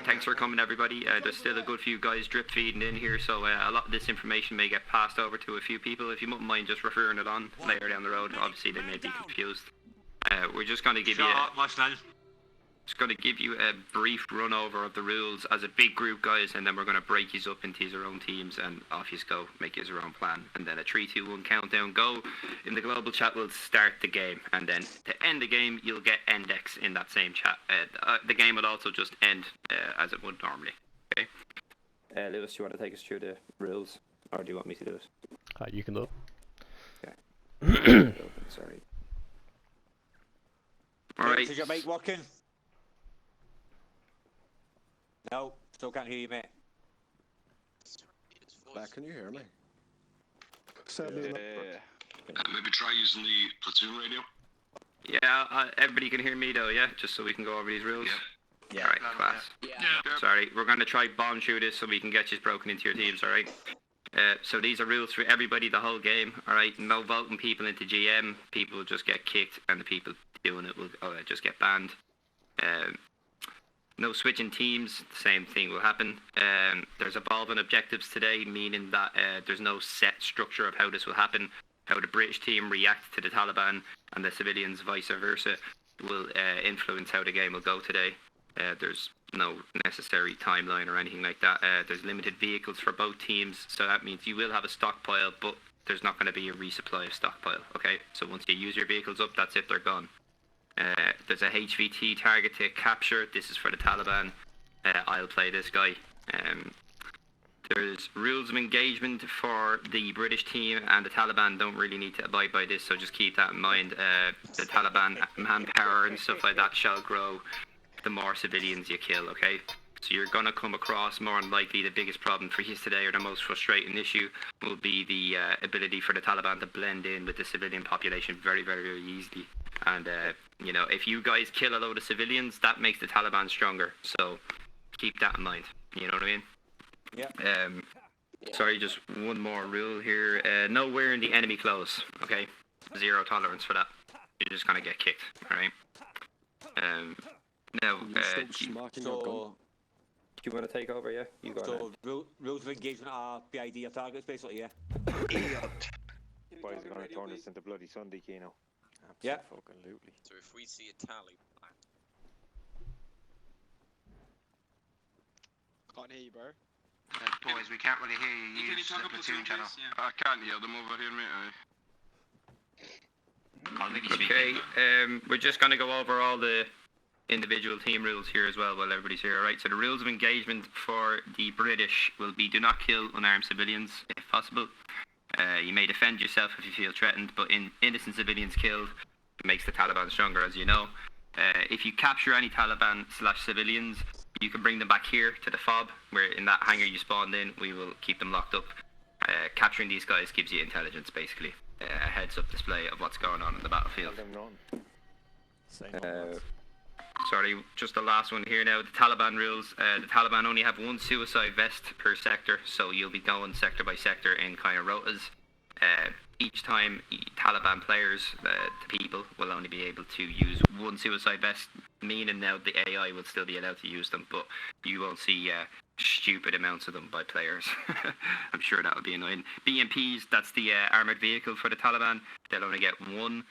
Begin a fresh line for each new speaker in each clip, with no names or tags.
thanks for coming, everybody. There's still a good few guys drip feeding in here, so a lot of this information may get passed over to a few people. If you wouldn't mind just referring it on later down the road, obviously they may be confused. We're just going to give you a brief run over of the rules as a big group, guys, and then we're going to break you up into your own teams and off you go, make your own plan, and then a 3, 2, 1 countdown go. In the global chat, we'll start the game, and then to end the game, you'll get index in that same chat. The game will also just end as it would normally. Okay. Lewis, do you want to take us through the rules, or do you want me to do it?
You can do it.
Okay. Sorry. All right.
Is your mic working? No, still can't hear you, mate.
Back, can you hear me?
Maybe try using the platoon radio.
Yeah, everybody can hear me though, yeah? Just so we can go over these rules.
Yeah.
Alright, class.
Yeah.
Sorry, we're going to try bomb shoot this so we can get you broken into your teams, alright? So these are rules for everybody the whole game, alright? No voting people into GM. People will just get kicked and the people doing it will just get banned. No switching teams, the same thing will happen. There's evolving objectives today, meaning that there's no set structure of how this will happen. How the British team react to the Taliban and the civilians, vice versa, will influence how the game will go today. There's no necessary timeline or anything like that. There's limited vehicles for both teams, so that means you will have a stockpile, but there's not going to be a resupply of stockpile, okay? So once you use your vehicles up, that's it, they're gone. There's a HVT target to capture. This is for the Taliban. I'll play this guy. There's rules of engagement for the British team, and the Taliban don't really need to abide by this, so just keep that in mind. The Taliban manpower and stuff like that shall grow the more civilians you kill, okay? So you're going to come across, more than likely, the biggest problem for you today, or the most frustrating issue, will be the ability for the Taliban to blend in with the civilian population very, very, very easily. And, you know, if you guys kill a load of civilians, that makes the Taliban stronger. So keep that in mind. You know what I mean?
Yeah.
Sorry, just one more rule here. Nowhere in the enemy close, okay? 0 tolerance for that. You're just going to get kicked, alright? Now, do you want to take over, yeah? You go ahead.
So, rules of engagement are BID of targets, basically, yeah?
Boys are going to turn this into bloody Sunday, Keno.
Yeah.
Absolutely.
So if we see a tally...
Can't hear you, bro.
Boys, we can't really hear you. Use the platoon channel.
I can't hear them over here, mate.
Okay, we're just going to go over all the individual team rules here as well while everybody's here, alright? So the rules of engagement for the British will be do not kill unarmed civilians if possible. You may defend yourself if you feel threatened, but innocent civilians killed makes the Taliban stronger, as you know. If you capture any Taliban/civilians, you can bring them back here to the FOB, where in that hangar you spawned in, we will keep them locked up. Capturing these guys gives you intelligence, basically. A heads-up display of what's going on in the battlefield. Sorry, just the last one here now. The Taliban rules. The Taliban only have 1 suicide vest per sector, so you'll be going sector by sector in kind of rotas. Each time Taliban players, the people, will only be able to use 1 suicide vest, meaning now the AI will still be allowed to use them, but you won't see stupid amounts of them by players. I'm sure that would be annoying. BMPs, that's the armoured vehicle for the Taliban. They'll only get 1,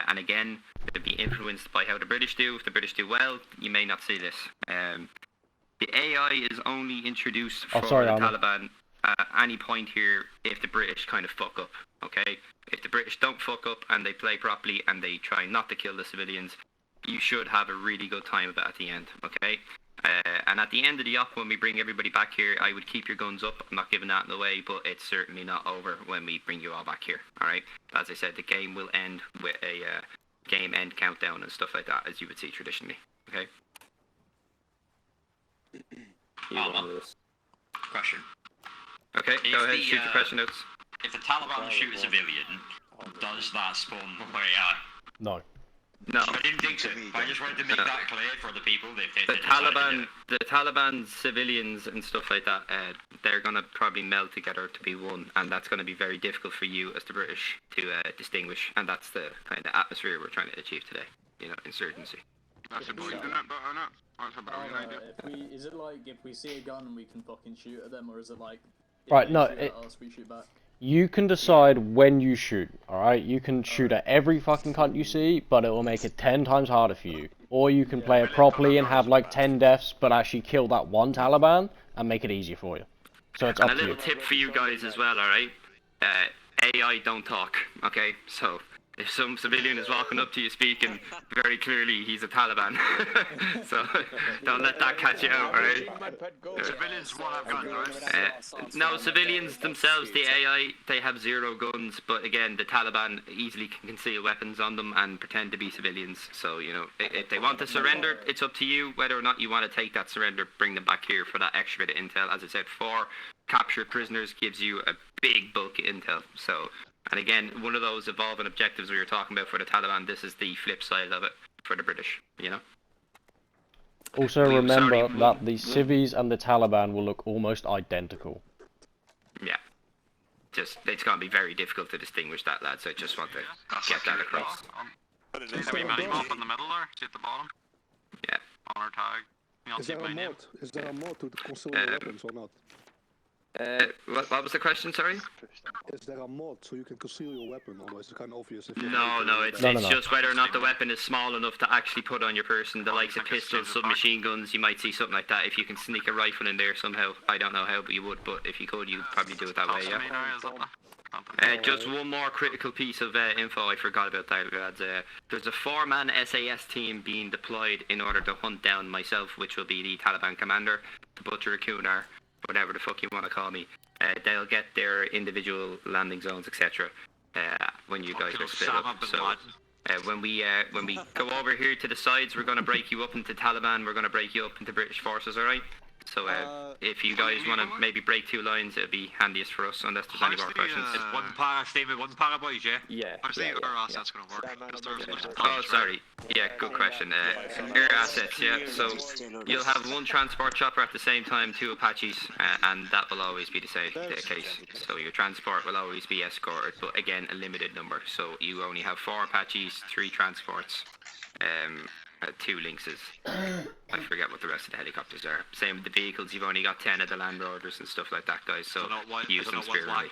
and again, they'll be influenced by how the British do. If the British do well, you may not see this. The AI is only introduced for the Taliban at any point here if the British kind of fuck up, okay? If the British don't fuck up and they play properly and they try not to kill the civilians, you should have a really good time of it at the end, okay? And at the end of the op, when we bring everybody back here, I would keep your guns up. I'm not giving that away, but it's certainly not over when we bring you all back here, alright? As I said, the game will end with a game end countdown and stuff like that, as you would see traditionally, okay?
Question.
Okay, go ahead, shoot your question notes.
If the Taliban shoot a civilian, does that spawn where you are?
No.
No.
I didn't think so. I just wanted to make that clear for the people.
The Taliban civilians and stuff like that, they're going to probably meld together to be one, and that's going to be very difficult for you as the British to distinguish, and that's the kind of atmosphere we're trying to achieve today, you know, insurgency.
That's a point, isn't it? But I know. That's a brilliant idea.
Is it like if we see a gun and we can fucking shoot at them, or is it like if
Right,
they
no,
shoot
it-
at us, we shoot back?
You can decide when you shoot, alright? You can shoot at every fucking cunt you see, but it will make it 10 times harder for you. Or you can play it properly and have like 10 deaths, but actually kill that one Taliban and make it easier for you. So it's
And
up
a
to
little
you.
tip for you guys as well, alright? AI don't talk, okay? So, if some civilian is walking up to you speaking, very clearly he's a Taliban. So, don't let that catch you out, alright?
Civilians won't have guns, right?
No, civilians themselves, the AI, they have 0 guns, but again, the Taliban easily can conceal weapons on them and pretend to be civilians. So, you know, if they want to surrender, it's up to you whether or not you want to take that surrender, bring them back here for that extra bit of intel. As I said, 4 captured prisoners gives you a big bulk of intel. So, and again, one of those evolving objectives we were talking about for the Taliban, this is the flip side of it for the British, you know?
Also
We-
remember
sorry.
that the civvies and the Taliban will look almost identical.
Yeah. Just, it's going to be very difficult to distinguish that, lad, so I just want to get that across.
See the wee mini map in the middle there? See at the bottom?
Yeah.
On our tag. You don't
Is
see
there
my
a
name.
mod? Is there a mod to conceal your weapons or not?
What was the question, sorry?
Is there a mod so you can conceal your weapon? Otherwise, it's kind of obvious if you.
No, it's
No, no,
it's
no.
just whether or not the weapon is small enough to actually put on your person. The likes of pistols, submachine guns, you might see something like that. If you can sneak a rifle in there somehow, I don't know how, but you would. But if you could, you'd probably do it that way, yeah. Just one more critical piece of info I forgot about that, lads. There's a 4-man SAS team being deployed in order to hunt down myself, which will be the Taliban commander, the Butcher Kunar, whatever the fuck you want to call me. They'll get their individual landing zones, etc. When you guys are split up. So when we go over here to the sides, we're going to break you up into Taliban. We're going to break you up into British forces, all right? So if you guys want to maybe break 2 lines, it'd be handiest for us, unless there's any more questions.
One para, stay with one para boys, yeah?
Yeah.
How's the air assets going to work? Is there
Oh, sorry. Yeah, good question. Air assets, yeah. So you'll have 1 transport chopper at the same time, 2 Apaches, and that will always be the same case. So your transport will always be escorted, but again, a limited number. So you only have 4 Apaches, 3 transports, 2 Lynxes. I forget what the rest of the helicopters are. Same with the vehicles, you've only got 10 of the Land Rovers and stuff like that, guys. So use them sparingly.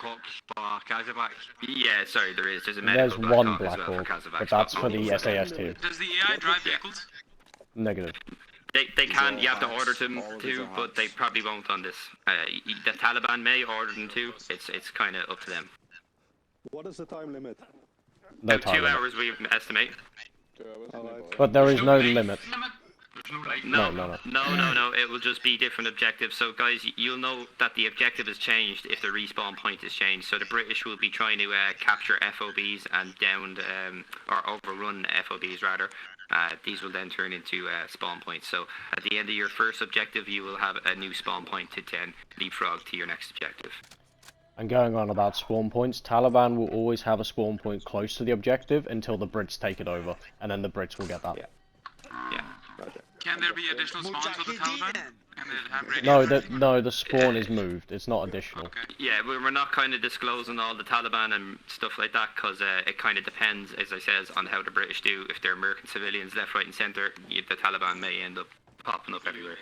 Yeah, sorry, there is. There's a medical
There's one
Black Hawk as well
Black
for
Hawk,
Kazovac.
but that's for the SAS team.
Does the AI drive vehicles?
Negative.
They can, you have to order them to, but they probably won't on this. The Taliban may order them to. It's kind of up to them.
What is the time limit?
No
About
time
2
limit.
hours we estimate.
Alright.
But there is no limit.
No,
No.
it will just be different objectives. So guys, you'll know that the objective has changed if the respawn point has changed. So the British will be trying to capture FOBs and downed or overrun FOBs rather. These will then turn into spawn points. So at the end of your first objective, you will have a new spawn point to 10 leapfrog to your next objective.
And going on about spawn points, Taliban will always have a spawn point close to the objective until the Brits take it over, and then the Brits will get that.
Yeah.
Can there be additional spawns with the Taliban? Can they have
No, the spawn is moved. It's not additional.
Okay.
Yeah, we're not kind of disclosing all the Taliban and stuff like that because it kind of depends, as I says, on how the British do. If they're American civilians left, right and centre, the Taliban may end up popping up everywhere.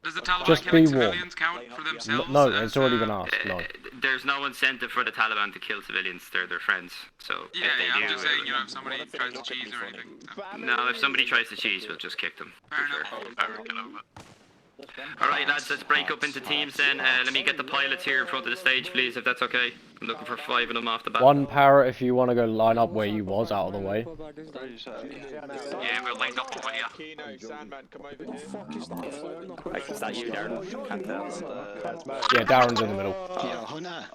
Does the Taliban
Just
killing
be warned.
civilians count for themselves?
No,
as,
it's already been asked. No.
There's no incentive for the Taliban to kill civilians. They're their friends. So
Yeah,
if they
I'm
do,
just saying, you know, if somebody tries to cheese or anything.
no, if somebody tries to cheese, we'll just kick them.
Fair
For
enough.
sure. Alright lads, let's break up into teams then. Let me get the pilots here in front of the stage please, if that's okay. I'm looking for 5 of them off the bat.
One para if you want to go line up where you was out of the way.
Yeah, we'll line up over here.
Is that you, Darren? Can't tell.
Yeah, Darren's in the middle.
Yeah, Hunter,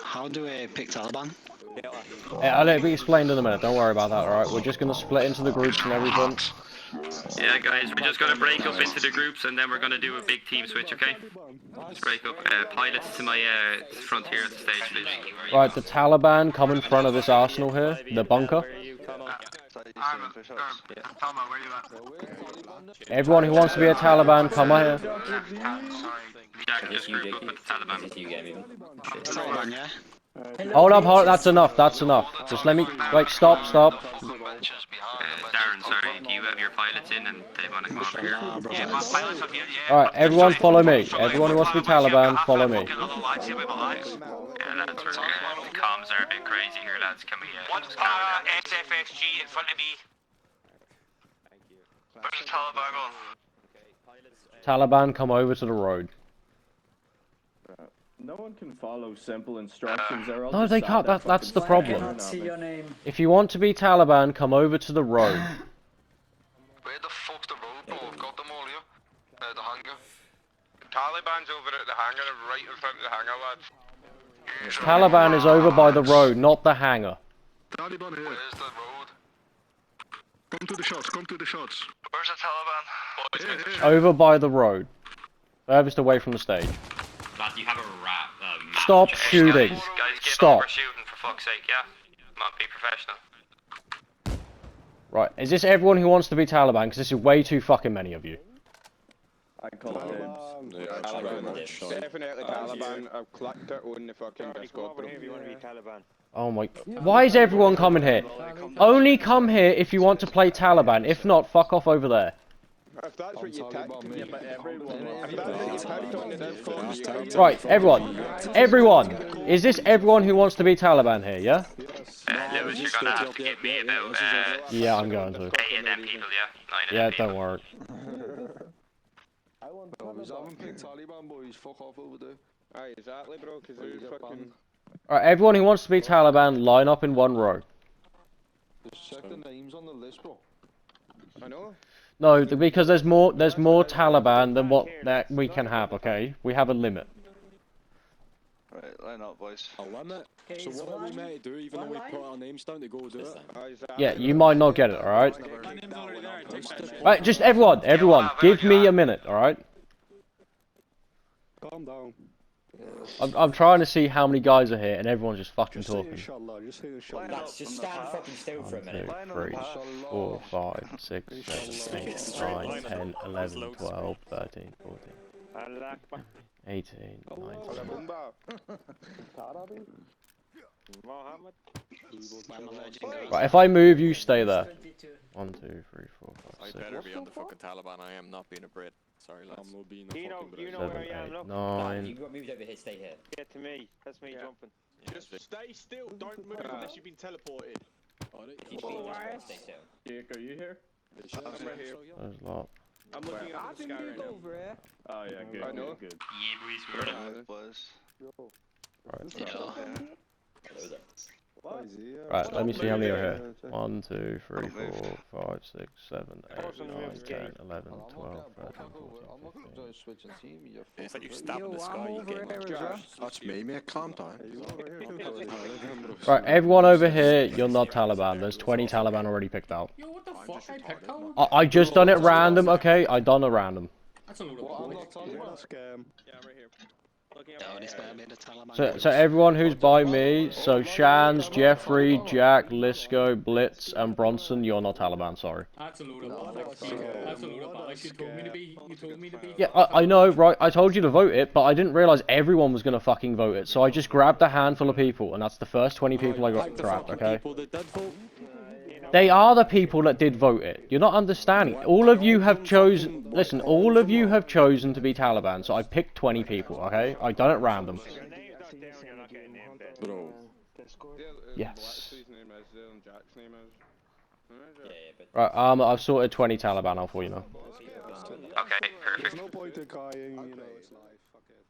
how do we pick Taliban?
I'll let it be explained in a minute, don't worry about that, alright? We're just going to split into the groups and everything.
Yeah guys, we're just going to break up into the groups and then we're going to do a big team switch, okay? Let's break up. Pilots to my front here at the stage please.
Right, the Taliban come in front of this arsenal here, the bunker.
Arma, where you at?
Everyone who wants to be a Taliban, come here.
Jack, just group up with the Taliban.
Taliban, yeah?
Hold up, that's enough, that's enough. Just let me, wait, stop.
in and they want to come over here.
Yeah, my pilots are here, yeah.
Alright, everyone follow me. Everyone who wants to be Taliban, follow me.
Yeah, lads, we're, the comms are a bit crazy here, lads. Can we,
One's para SFSG in front of me. Where's the Taliban going?
Taliban, come over to the road.
No one can follow simple instructions. They're all
No,
just
they
sat
can't.
there
That's the
fucking
problem.
staring at me.
If you want to be Taliban, come over to the road.
Where the fuck's the road, bro? I've got them all here. The hangar. Taliban's over at the hangar, right in front of the hangar, lads.
Taliban is over by the road, not the hangar.
Taliban here.
Where's the road?
Come to the shots, come to the shots.
Where's the Taliban? Boys,
Over by the road. Furthest away from the stage.
Lad, you have a rat.
Stop shooting.
Guys, give
Stop.
over shooting, for fuck's sake, yeah? Come on, be professional.
Right, is this everyone who wants to be Taliban? Because this is way too fucking many of you.
I call dibs.
Definitely Taliban. I've clicked it on the fucking Discord.
Oh my... Why is everyone coming here? Only come here if you want to play Taliban. If not, fuck off over there.
If that's what you take, but everyone. If that's what you take on the Discord,
Right, everyone. Everyone. Is this everyone who wants to be Taliban here, yeah?
Lewis, you're gonna have to give me about,
Yeah, I'm going to.
8 of them people, yeah? 9 of
Yeah,
them people.
don't worry.
We haven't picked Taliban, boys. Fuck off over there.
aye, exactly, bro, because they're fucking.
Alright, everyone who wants to be Taliban, line up in one row.
Just check the names on the list, bro.
I know.
No, because there's more Taliban than what that we can have, okay? We have a limit.
Right, line up, boys.
A limit? So what are we meant to do, even though we put our names down to go do it?
Aye, exactly.
Yeah, you might not get it, alright? Right, just everyone, give me a minute, alright?
Calm down.
I'm trying to see how many guys are here, and everyone's just fucking
Just say
talking.
inshallah, just say inshallah.
Lads, just stand fucking still for a
1, 2,
minute.
3, 4, 5, 6, 7, 8, 9, 10, 11, 12, 13, 14, 18, 19. Right, if I move, you stay there. 1, 2, 3, 4, 5, 6.
I better be on the fucking Taliban. I am not being a Brit. Sorry, lads.
I'm not being a
You know
fucking
where
7,
I am,
8,
look.
9.
You got moved over here, stay here.
Get to me. That's me jumping.
Just
Stay still. Don't move unless you've been teleported.
If you speak English, stay still.
Dick, are you here?
I'm right here.
There's a lot.
I'm looking at the sky right now. Oh yeah, good.
I know.
Good.
Yeah, boys, we're in.
Boys.
Right.
What?
Right, let me see how many are here. 1, 2, 3, 4, 5, 6, 7, 8, 9, 10, 11, 12, 13, 14, 15.
It's like you stab in the sky, you get
That's me, mate. Calm down.
Right, everyone over here, you're not Taliban. There's 20 Taliban already picked out.
Yo, what the fuck? I picked out?
I just done it random, okay? I done a random.
That's a load of bullshit.
Scam.
Yeah, right here.
So everyone who's by me, so Shans, Jeffrey, Jack, Lisco, Blitz, and Bronson, you're not Taliban, sorry.
That's a load of bollocks. That's a load of bollocks. You told me to be. You told me to be.
Yeah, I know, right? I told you to vote it, but I didn't realize everyone was gonna fucking vote it. So I just grabbed a handful of people, and that's the first 20 people I got grabbed, okay? They are the people that did vote it. You're not understanding. All of you have chosen... Listen, all of you have chosen to be Taliban, so I picked 20 people, okay? I done it random.
Bro.
Yes.
Yeah, but
Right, Arma, I've sorted 20 Taliban out for you now.
Okay, perfect.
There's no point in crying, you know, it's life. Fuck it.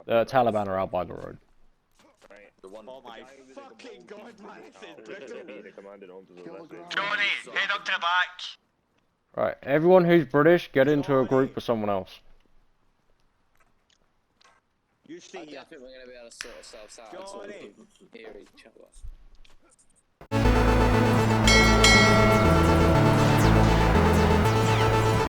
The Taliban are out by the road.
Oh my fucking god, man.
Johnny, head up to the back.
Right, everyone who's British, get into a group with someone else.
You see,
I think we're going to be able to sort ourselves out. Until we can hear each other.